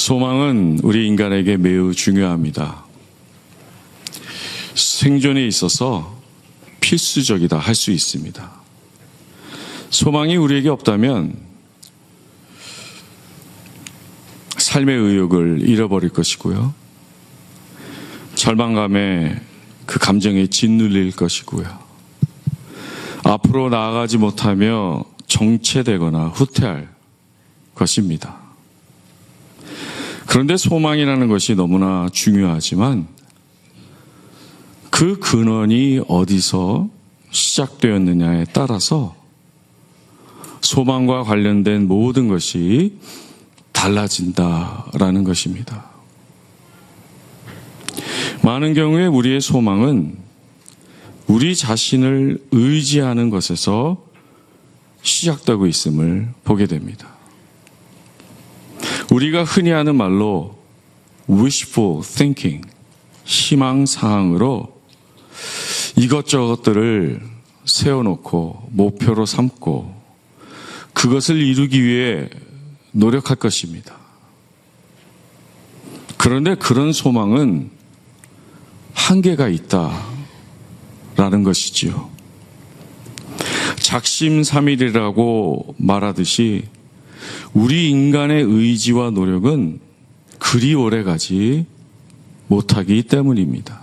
소망은 우리 인간에게 매우 중요합니다. 생존에 있어서 필수적이다 할 수 있습니다. 소망이 우리에게 없다면 삶의 의욕을 잃어버릴 것이고요. 절망감에 그 감정에 짓눌릴 것이고요. 앞으로 나아가지 못하며 정체되거나 후퇴할 것입니다. 그런데 소망이라는 것이 너무나 중요하지만 그 근원이 어디서 시작되었느냐에 따라서 소망과 관련된 모든 것이 달라진다라는 것입니다. 많은 경우에 우리의 소망은 우리 자신을 의지하는 것에서 시작되고 있음을 보게 됩니다. 우리가 흔히 하는 말로 wishful thinking, 희망사항으로 이것저것들을 세워놓고 목표로 삼고 그것을 이루기 위해 노력할 것입니다. 그런데 그런 소망은 한계가 있다라는 것이지요. 작심삼일이라고 말하듯이 우리 인간의 의지와 노력은 그리 오래가지 못하기 때문입니다.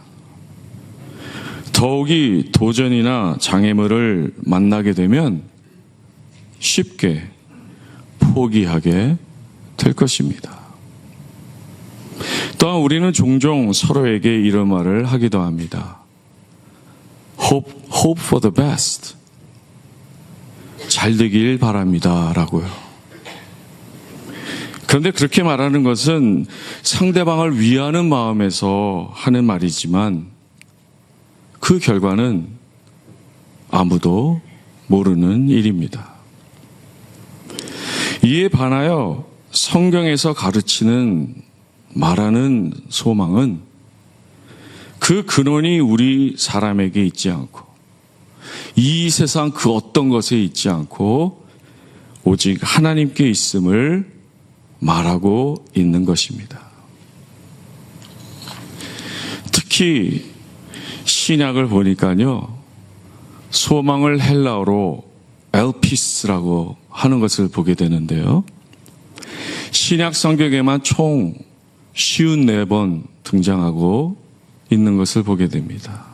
더욱이 도전이나 장애물을 만나게 되면 쉽게 포기하게 될 것입니다. 또한 우리는 종종 서로에게 이런 말을 하기도 합니다. Hope for the best. 잘 되길 바랍니다. 라고요. 그런데 그렇게 말하는 것은 상대방을 위하는 마음에서 하는 말이지만 그 결과는 아무도 모르는 일입니다. 이에 반하여 성경에서 가르치는 말하는 소망은 그 근원이 우리 사람에게 있지 않고 이 세상 그 어떤 것에 있지 않고 오직 하나님께 있음을 말하고 있는 것입니다. 특히 신약을 보니까요, 소망을 헬라어로 엘피스라고 하는 것을 보게 되는데요. 신약 성경에만 총 54번 등장하고 있는 것을 보게 됩니다.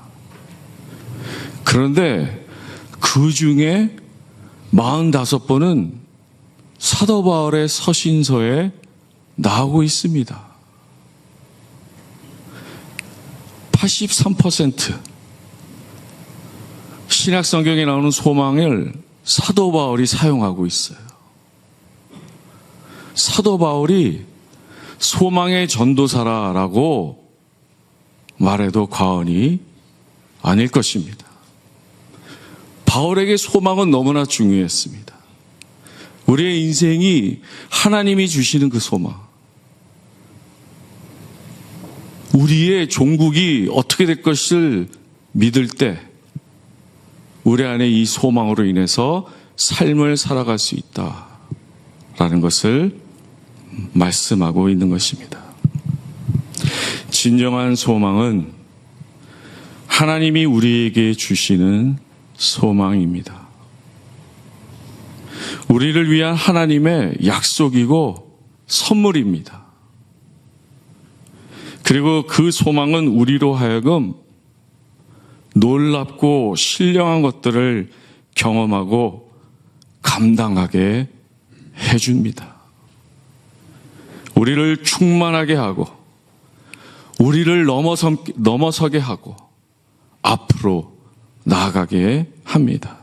그런데 그 중에 45번은 사도 바울의 서신서에 나오고 있습니다. 83% 신약 성경에 나오는 소망을 사도 바울이 사용하고 있어요. 사도 바울이 소망의 전도사라고 말해도 과언이 아닐 것입니다. 바울에게 소망은 너무나 중요했습니다. 우리의 인생이 하나님이 주시는 그 소망, 우리의 종국이 어떻게 될 것을 믿을 때 우리 안에 이 소망으로 인해서 삶을 살아갈 수 있다라는 것을 말씀하고 있는 것입니다. 진정한 소망은 하나님이 우리에게 주시는 소망입니다. 우리를 위한 하나님의 약속이고 선물입니다. 그리고 그 소망은 우리로 하여금 놀랍고 신령한 것들을 경험하고 감당하게 해줍니다. 우리를 충만하게 하고 우리를 넘어서게 하고 앞으로 나아가게 합니다.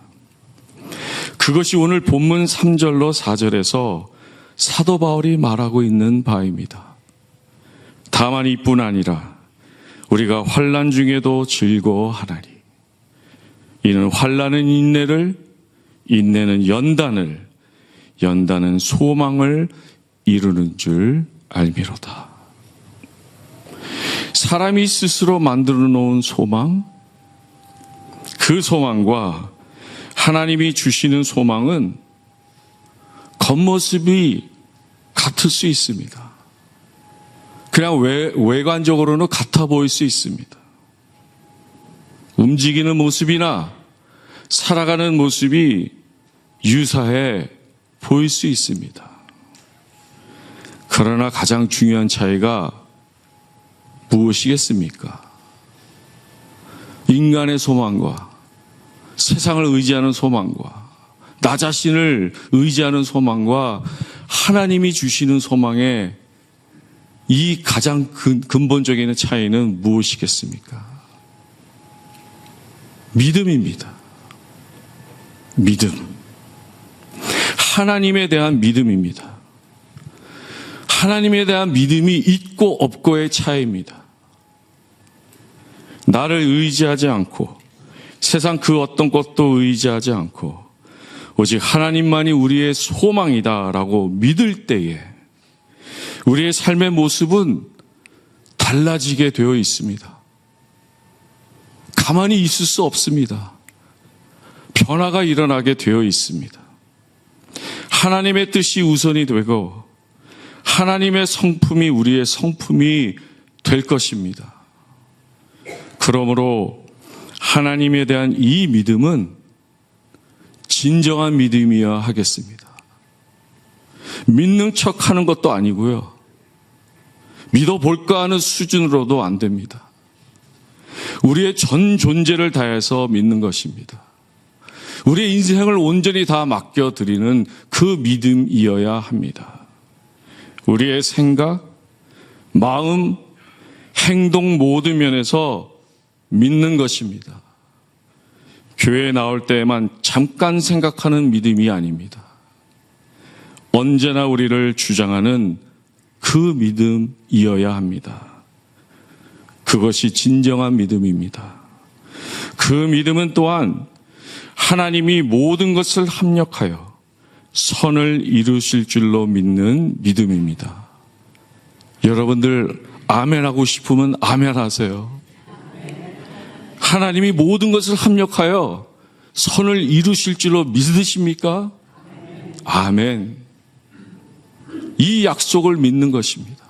그것이 오늘 본문 3절로 4절에서 사도 바울이 말하고 있는 바입니다. 다만 이뿐 아니라 우리가 환난 중에도 즐거워하나니 이는 환난은 인내를, 인내는 연단을, 연단은 소망을 이루는 줄 알미로다. 사람이 스스로 만들어 놓은 소망, 그 소망과 하나님이 주시는 소망은 겉모습이 같을 수 있습니다. 그냥 외관적으로는 같아 보일 수 있습니다. 움직이는 모습이나 살아가는 모습이 유사해 보일 수 있습니다. 그러나 가장 중요한 차이가 무엇이겠습니까? 인간의 소망과 세상을 의지하는 소망과 나 자신을 의지하는 소망과 하나님이 주시는 소망의 이 가장 근본적인 차이는 무엇이겠습니까? 믿음입니다. 믿음. 하나님에 대한 믿음입니다. 하나님에 대한 믿음이 있고 없고의 차이입니다. 나를 의지하지 않고 세상 그 어떤 것도 의지하지 않고 오직 하나님만이 우리의 소망이다라고 믿을 때에 우리의 삶의 모습은 달라지게 되어 있습니다. 가만히 있을 수 없습니다. 변화가 일어나게 되어 있습니다. 하나님의 뜻이 우선이 되고 하나님의 성품이 우리의 성품이 될 것입니다. 그러므로 하나님에 대한 이 믿음은 진정한 믿음이어야 하겠습니다. 믿는 척하는 것도 아니고요. 믿어볼까 하는 수준으로도 안 됩니다. 우리의 전 존재를 다해서 믿는 것입니다. 우리의 인생을 온전히 다 맡겨드리는 그 믿음이어야 합니다. 우리의 생각, 마음, 행동 모든 면에서 믿는 것입니다. 교회에 나올 때에만 잠깐 생각하는 믿음이 아닙니다. 언제나 우리를 주장하는 그 믿음이어야 합니다. 그것이 진정한 믿음입니다. 그 믿음은 또한 하나님이 모든 것을 합력하여 선을 이루실 줄로 믿는 믿음입니다. 여러분들 아멘하고 싶으면 아멘하세요. 하나님이 모든 것을 합력하여 선을 이루실 줄로 믿으십니까? 아멘. 이 약속을 믿는 것입니다.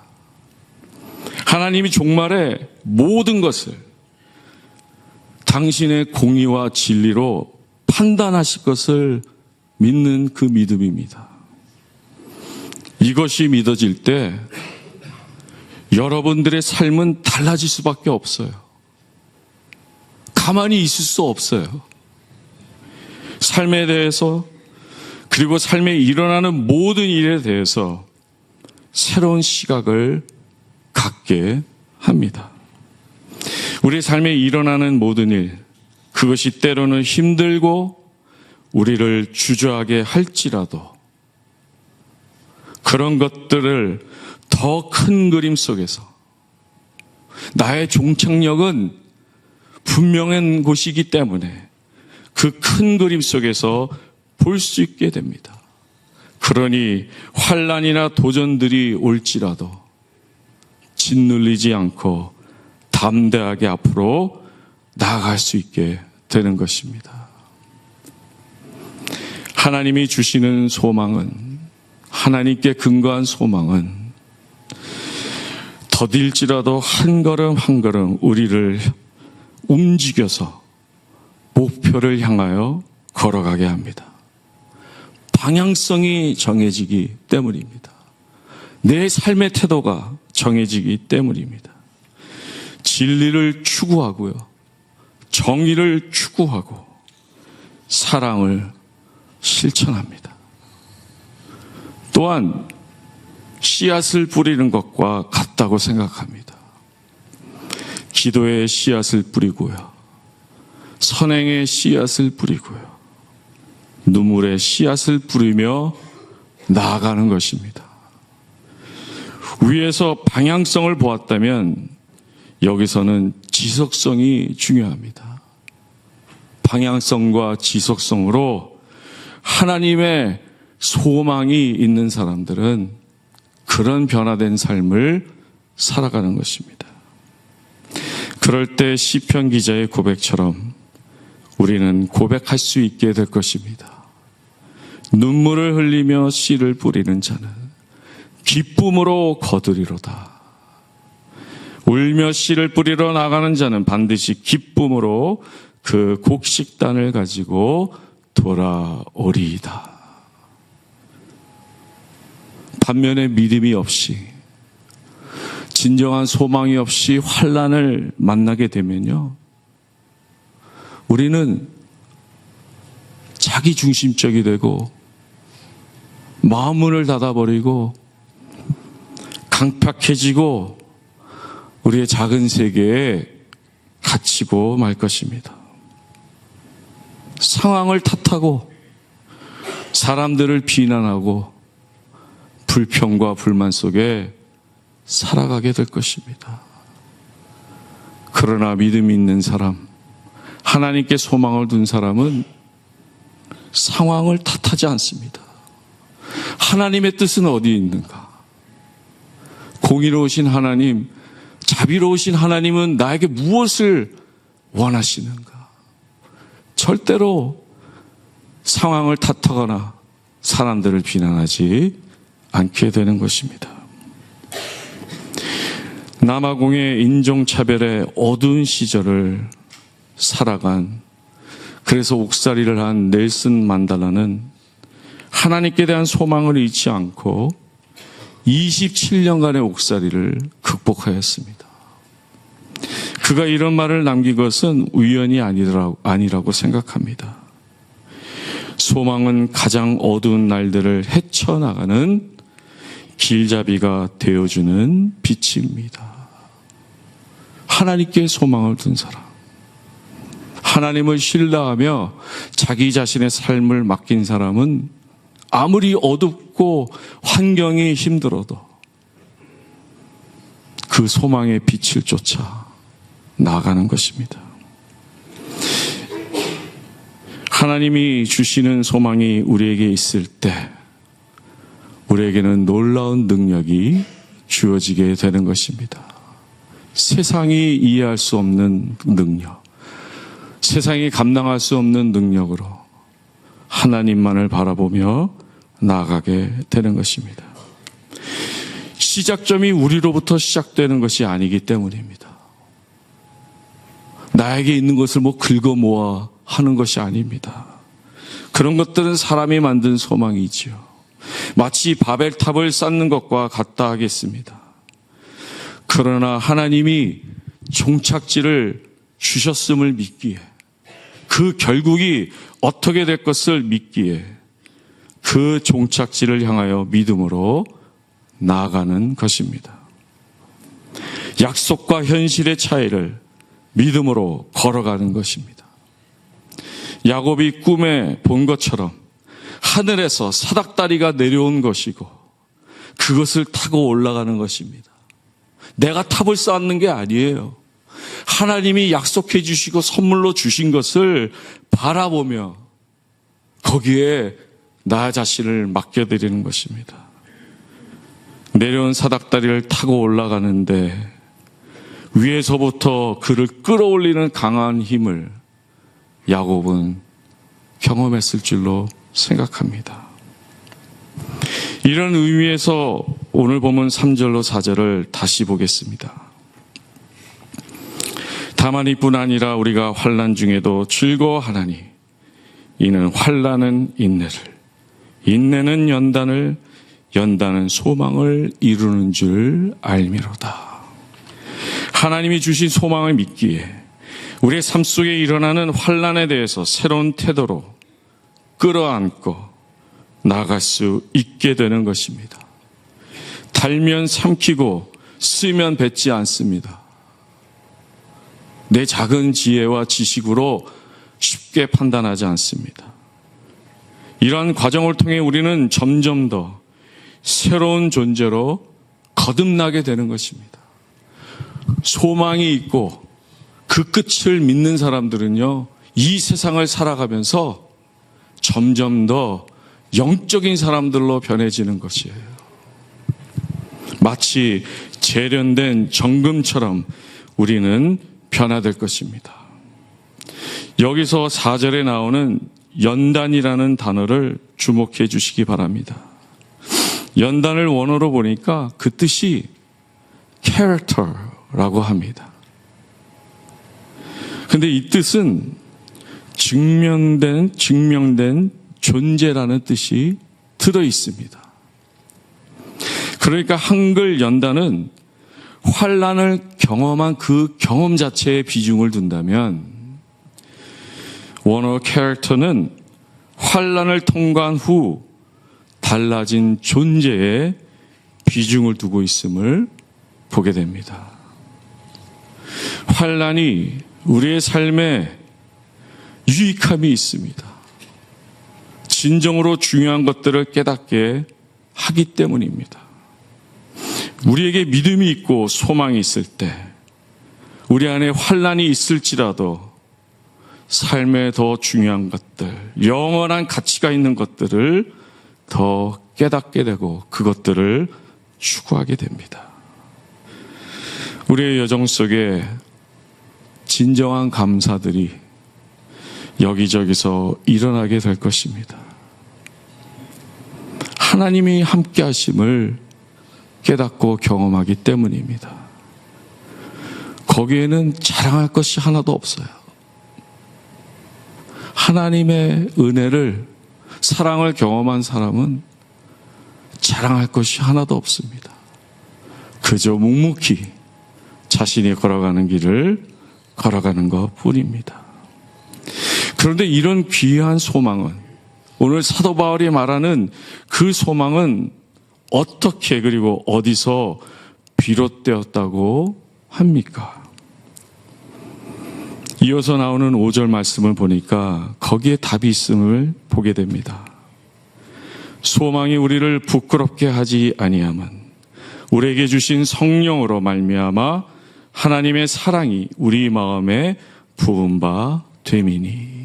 하나님이 종말에 모든 것을 당신의 공의와 진리로 판단하실 것을 믿는 그 믿음입니다. 이것이 믿어질 때 여러분들의 삶은 달라질 수밖에 없어요. 가만히 있을 수 없어요. 삶에 대해서 그리고 삶에 일어나는 모든 일에 대해서 새로운 시각을 갖게 합니다. 우리 삶에 일어나는 모든 일, 그것이 때로는 힘들고 우리를 주저하게 할지라도 그런 것들을 더 큰 그림 속에서 나의 종착역은 분명한 곳이기 때문에 그 큰 그림 속에서 볼 수 있게 됩니다. 그러니 환난이나 도전들이 올지라도 짓눌리지 않고 담대하게 앞으로 나아갈 수 있게 되는 것입니다. 하나님이 주시는 소망은, 하나님께 근거한 소망은 더딜지라도 한 걸음 한 걸음 우리를 움직여서 목표를 향하여 걸어가게 합니다. 방향성이 정해지기 때문입니다. 내 삶의 태도가 정해지기 때문입니다. 진리를 추구하고요. 정의를 추구하고 사랑을 실천합니다. 또한 씨앗을 뿌리는 것과 같다고 생각합니다. 기도의 씨앗을 뿌리고요. 선행의 씨앗을 뿌리고요. 눈물의 씨앗을 뿌리며 나아가는 것입니다. 위에서 방향성을 보았다면 여기서는 지속성이 중요합니다. 방향성과 지속성으로 하나님의 소망이 있는 사람들은 그런 변화된 삶을 살아가는 것입니다. 그럴 때 시편 기자의 고백처럼 우리는 고백할 수 있게 될 것입니다. 눈물을 흘리며 씨를 뿌리는 자는 기쁨으로 거두리로다. 울며 씨를 뿌리러 나가는 자는 반드시 기쁨으로 그 곡식단을 가지고 돌아오리이다. 반면에 믿음이 없이, 진정한 소망이 없이 환난을 만나게 되면요, 우리는 자기 중심적이 되고 마음문을 닫아버리고 강팍해지고 우리의 작은 세계에 갇히고 말 것입니다. 상황을 탓하고 사람들을 비난하고 불평과 불만 속에 살아가게 될 것입니다. 그러나 믿음이 있는 사람, 하나님께 소망을 둔 사람은 상황을 탓하지 않습니다. 하나님의 뜻은 어디에 있는가? 공의로우신 하나님, 자비로우신 하나님은 나에게 무엇을 원하시는가? 절대로 상황을 탓하거나 사람들을 비난하지 않게 되는 것입니다. 남아공의 인종차별의 어두운 시절을 살아간, 그래서 옥살이를 한 넬슨 만델라는 하나님께 대한 소망을 잃지 않고 27년간의 옥살이를 극복하였습니다. 그가 이런 말을 남긴 것은 우연이 아니라고 생각합니다. 소망은 가장 어두운 날들을 헤쳐나가는 길잡이가 되어주는 빛입니다. 하나님께 소망을 둔 사람, 하나님을 신뢰하며 자기 자신의 삶을 맡긴 사람은 아무리 어둡고 환경이 힘들어도 그 소망의 빛을 쫓아 나아가는 것입니다. 하나님이 주시는 소망이 우리에게 있을 때 우리에게는 놀라운 능력이 주어지게 되는 것입니다. 세상이 이해할 수 없는 능력, 세상이 감당할 수 없는 능력으로 하나님만을 바라보며 나아가게 되는 것입니다. 시작점이 우리로부터 시작되는 것이 아니기 때문입니다. 나에게 있는 것을 긁어 모아 하는 것이 아닙니다. 그런 것들은 사람이 만든 소망이지요. 마치 바벨탑을 쌓는 것과 같다 하겠습니다. 그러나 하나님이 종착지를 주셨음을 믿기에, 그 결국이 어떻게 될 것을 믿기에 그 종착지를 향하여 믿음으로 나아가는 것입니다. 약속과 현실의 차이를 믿음으로 걸어가는 것입니다. 야곱이 꿈에 본 것처럼 하늘에서 사닥다리가 내려온 것이고 그것을 타고 올라가는 것입니다. 내가 탑을 쌓는 게 아니에요. 하나님이 약속해 주시고 선물로 주신 것을 바라보며 거기에 나 자신을 맡겨드리는 것입니다. 내려온 사닥다리를 타고 올라가는데 위에서부터 그를 끌어올리는 강한 힘을 야곱은 경험했을 줄로 생각합니다. 이런 의미에서 오늘 본문 3절로 4절을 다시 보겠습니다. 다만 이뿐 아니라 우리가 환난 중에도 즐거워하나니 이는 환난은 인내를, 인내는 연단을, 연단은 소망을 이루는 줄 알미로다. 하나님이 주신 소망을 믿기에 우리의 삶 속에 일어나는 환난에 대해서 새로운 태도로 끌어안고 나아갈 수 있게 되는 것입니다. 달면 삼키고 쓰면 뱉지 않습니다. 내 작은 지혜와 지식으로 쉽게 판단하지 않습니다. 이러한 과정을 통해 우리는 점점 더 새로운 존재로 거듭나게 되는 것입니다. 소망이 있고 그 끝을 믿는 사람들은요, 이 세상을 살아가면서 점점 더 영적인 사람들로 변해지는 것이에요. 마치 재련된 정금처럼 우리는 변화될 것입니다. 여기서 4절에 나오는 연단이라는 단어를 주목해 주시기 바랍니다. 연단을 원어로 보니까 그 뜻이 캐릭터, 라고 합니다. 근데 이 뜻은 증명된 존재라는 뜻이 들어 있습니다. 그러니까 한글 연단은 환난을 경험한 그 경험 자체에 비중을 둔다면 원어 캐릭터는 환난을 통과한 후 달라진 존재에 비중을 두고 있음을 보게 됩니다. 환난이 우리의 삶에 유익함이 있습니다. 진정으로 중요한 것들을 깨닫게 하기 때문입니다. 우리에게 믿음이 있고 소망이 있을 때 우리 안에 환난이 있을지라도 삶에 더 중요한 것들, 영원한 가치가 있는 것들을 더 깨닫게 되고 그것들을 추구하게 됩니다. 우리의 여정 속에 진정한 감사들이 여기저기서 일어나게 될 것입니다. 하나님이 함께 하심을 깨닫고 경험하기 때문입니다. 거기에는 자랑할 것이 하나도 없어요. 하나님의 은혜를, 사랑을 경험한 사람은 자랑할 것이 하나도 없습니다. 그저 묵묵히 자신이 걸어가는 길을 걸어가는 것 뿐입니다. 그런데 이런 귀한 소망은, 오늘 사도 바울이 말하는 그 소망은 어떻게 그리고 어디서 비롯되었다고 합니까? 이어서 나오는 5절 말씀을 보니까 거기에 답이 있음을 보게 됩니다. 소망이 우리를 부끄럽게 하지 아니함은 우리에게 주신 성령으로 말미암아 하나님의 사랑이 우리 마음에 부은 바 됨이니.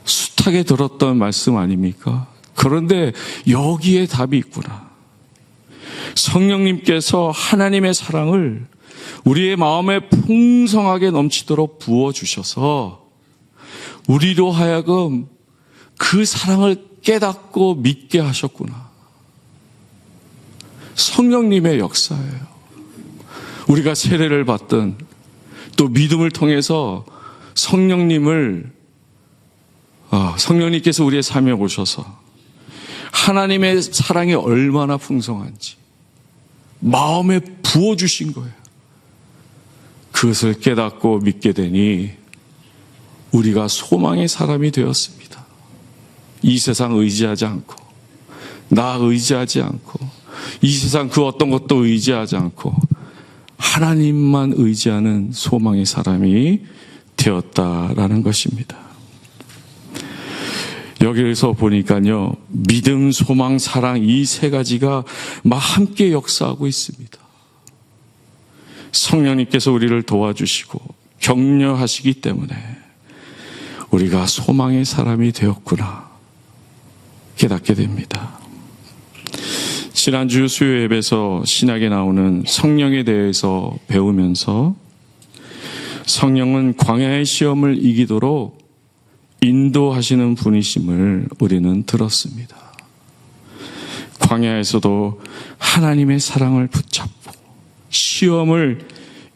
숱하게 들었던 말씀 아닙니까? 그런데 여기에 답이 있구나. 성령님께서 하나님의 사랑을 우리의 마음에 풍성하게 넘치도록 부어주셔서 우리로 하여금 그 사랑을 깨닫고 믿게 하셨구나. 성령님의 역사예요. 우리가 세례를 받든 또 믿음을 통해서 성령님께서 우리의 삶에 오셔서 하나님의 사랑이 얼마나 풍성한지 마음에 부어주신 거예요. 그것을 깨닫고 믿게 되니 우리가 소망의 사람이 되었습니다. 이 세상 의지하지 않고, 나 의지하지 않고, 이 세상 그 어떤 것도 의지하지 않고 하나님만 의지하는 소망의 사람이 되었다라는 것입니다. 여기에서 보니까요, 믿음, 소망, 사랑 이 세 가지가 막 함께 역사하고 있습니다. 성령님께서 우리를 도와주시고 격려하시기 때문에 우리가 소망의 사람이 되었구나 깨닫게 됩니다. 지난주 수요 예배에서 신약에 나오는 성령에 대해서 배우면서 성령은 광야의 시험을 이기도록 인도하시는 분이심을 우리는 들었습니다. 광야에서도 하나님의 사랑을 붙잡고 시험을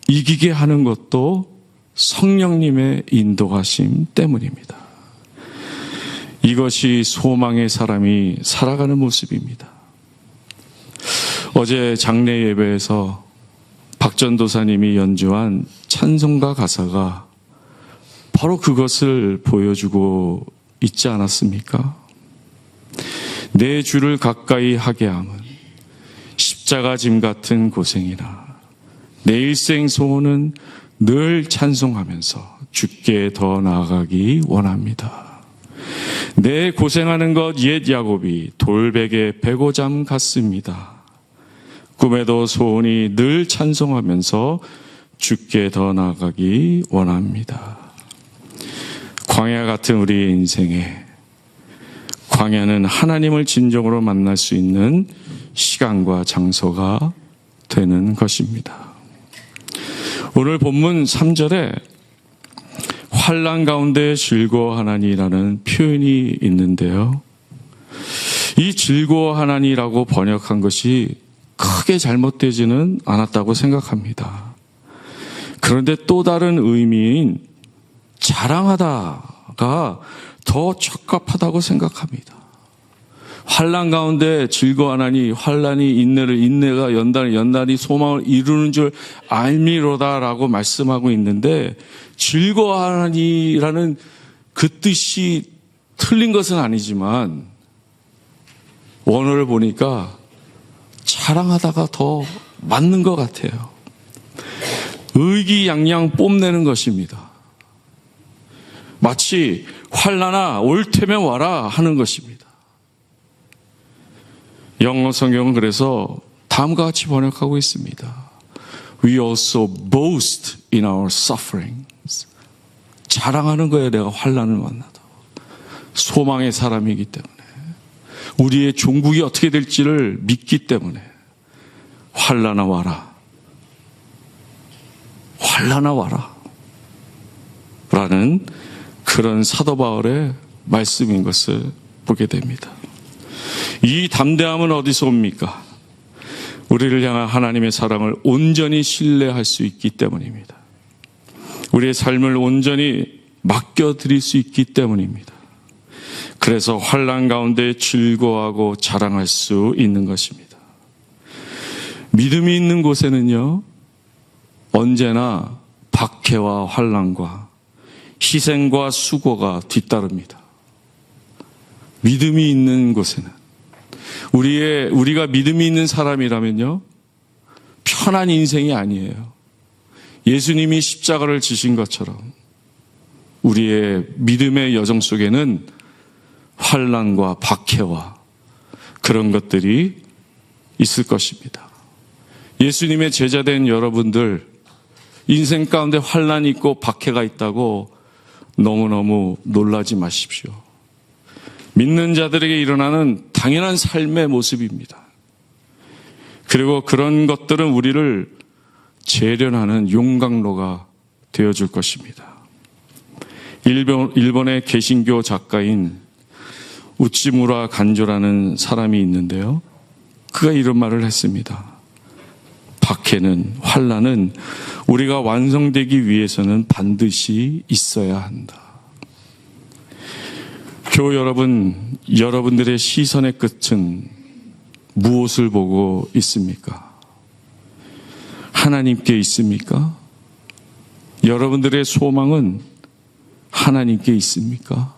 이기게 하는 것도 성령님의 인도하심 때문입니다. 이것이 소망의 사람이 살아가는 모습입니다. 어제 장례 예배에서 박전도사님이 연주한 찬송가 가사가 바로 그것을 보여주고 있지 않았습니까? 내 주를 가까이 하게 함은 십자가 짐 같은 고생이나 내 일생 소원은 늘 찬송하면서 주께 더 나아가기 원합니다. 내 고생하는 것 옛 야곱이 돌베개 배고잠 같습니다. 꿈에도 소원이 늘 찬송하면서 주께 더 나아가기 원합니다. 광야 같은 우리의 인생에 광야는 하나님을 진정으로 만날 수 있는 시간과 장소가 되는 것입니다. 오늘 본문 3절에 환난 가운데 즐거워하나니라는 표현이 있는데요. 이 즐거워하나니라고 번역한 것이 크게 잘못되지는 않았다고 생각합니다. 그런데 또 다른 의미인 자랑하다가 더 적합하다고 생각합니다. 환난 가운데 즐거워하나니 환난이 인내를, 인내가 연단을, 연단이 소망을 이루는 줄 알미로다라고 말씀하고 있는데, 즐거워하나니라는 그 뜻이 틀린 것은 아니지만 원어를 보니까 자랑하다가 더 맞는 것 같아요. 의기양양 뽐내는 것입니다. 마치 환난아 올 테면 와라 하는 것입니다. 영어 성경은 그래서 다음과 같이 번역하고 있습니다. We also boast in our sufferings. 자랑하는 거예요. 내가 환난을 만나도. 소망의 사람이기 때문에. 우리의 종국이 어떻게 될지를 믿기 때문에. 환난아 와라. 환난아 와라. 라는 그런 사도 바울의 말씀인 것을 보게 됩니다. 이 담대함은 어디서 옵니까? 우리를 향한 하나님의 사랑을 온전히 신뢰할 수 있기 때문입니다. 우리의 삶을 온전히 맡겨드릴 수 있기 때문입니다. 그래서 환난 가운데 즐거워하고 자랑할 수 있는 것입니다. 믿음이 있는 곳에는요, 언제나 박해와 환난과 희생과 수고가 뒤따릅니다. 믿음이 있는 곳에는, 우리가 믿음이 있는 사람이라면요, 편한 인생이 아니에요. 예수님이 십자가를 지신 것처럼 우리의 믿음의 여정 속에는 환난과 박해와 그런 것들이 있을 것입니다. 예수님의 제자된 여러분들, 인생 가운데 환난이 있고 박해가 있다고 너무너무 놀라지 마십시오. 믿는 자들에게 일어나는 당연한 삶의 모습입니다. 그리고 그런 것들은 우리를 재련하는 용광로가 되어줄 것입니다. 일본의 개신교 작가인 우치무라 간조라는 사람이 있는데요. 그가 이런 말을 했습니다. 박해는, 환난은 우리가 완성되기 위해서는 반드시 있어야 한다. 교우 여러분, 여러분들의 시선의 끝은 무엇을 보고 있습니까? 하나님께 있습니까? 여러분들의 소망은 하나님께 있습니까?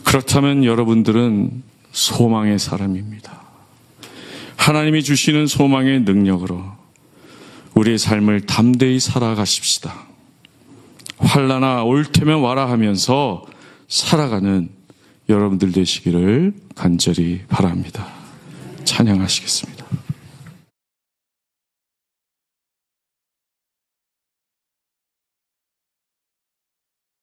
그렇다면 여러분들은 소망의 사람입니다. 하나님이 주시는 소망의 능력으로 우리의 삶을 담대히 살아가십시다. 환난아 올 테면 와라 하면서 살아가는 여러분들 되시기를 간절히 바랍니다. 찬양하시겠습니다.